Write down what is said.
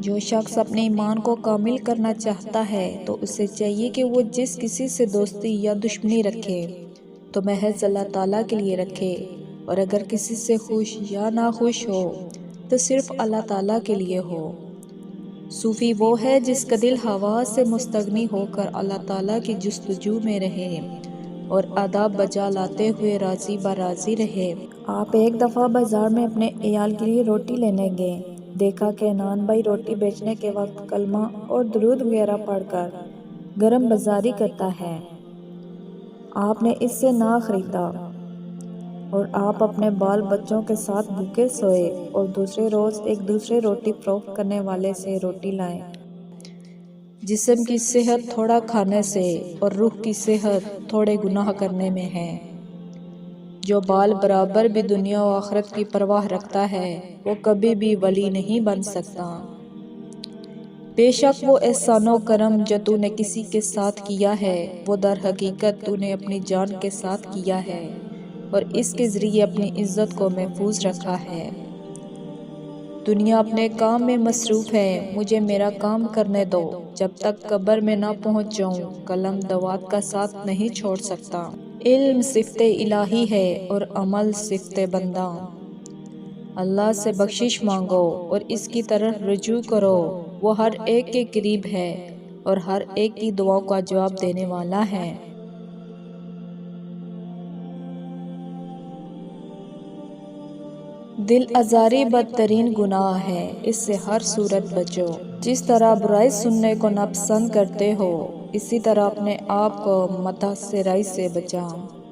جو شخص اپنے ایمان کو کامل کرنا چاہتا ہے تو اسے چاہیے کہ وہ جس کسی سے دوستی یا دشمنی رکھے تو محض اللہ تعالیٰ کے لیے رکھے، اور اگر کسی سے خوش یا ناخوش ہو تو صرف اللہ تعالیٰ کے لیے ہو۔ صوفی وہ ہے جس کا دل ہوا سے مستغنی ہو کر اللہ تعالیٰ کی جستجو میں رہے اور آداب بجا لاتے ہوئے راضی براضی رہے۔ آپ ایک دفعہ بازار میں اپنے عیال کے لیے روٹی لینے گئے، دیکھا کہ نان بھائی روٹی بیچنے کے وقت کلمہ اور درود وغیرہ پڑھ کر گرم بازاری کرتا ہے۔ آپ نے اس سے نہ خریدا اور آپ اپنے بال بچوں کے ساتھ بھوکے سوئے اور دوسرے روز ایک دوسرے روٹی فروخت کرنے والے سے روٹی لائے۔ جسم کی صحت تھوڑا کھانے سے اور روح کی صحت تھوڑے گناہ کرنے میں ہے۔ جو بال برابر بھی دنیا و آخرت کی پرواہ رکھتا ہے وہ کبھی بھی ولی نہیں بن سکتا۔ بے شک وہ احسان و کرم جو تو نے کسی کے ساتھ کیا ہے وہ در حقیقت تو نے اپنی جان کے ساتھ کیا ہے اور اس کے ذریعے اپنی عزت کو محفوظ رکھا ہے۔ دنیا اپنے کام میں مصروف ہے، مجھے میرا کام کرنے دو، جب تک قبر میں نہ پہنچ جاؤں قلم دوات کا ساتھ نہیں چھوڑ سکتا۔ علم صفت الہی ہے اور عمل صفت بندہ۔ اللہ سے بخشش مانگو اور اس کی طرف رجوع کرو، وہ ہر ایک کے قریب ہے اور ہر ایک کی دعاؤں کا جواب دینے والا ہے۔ دل آزاری بدترین گناہ ہے، اس سے ہر صورت بچو۔ جس طرح برائی سننے کو ناپسند کرتے ہو اسی طرح اپنے آپ کو متاثرائی سے بچاؤ۔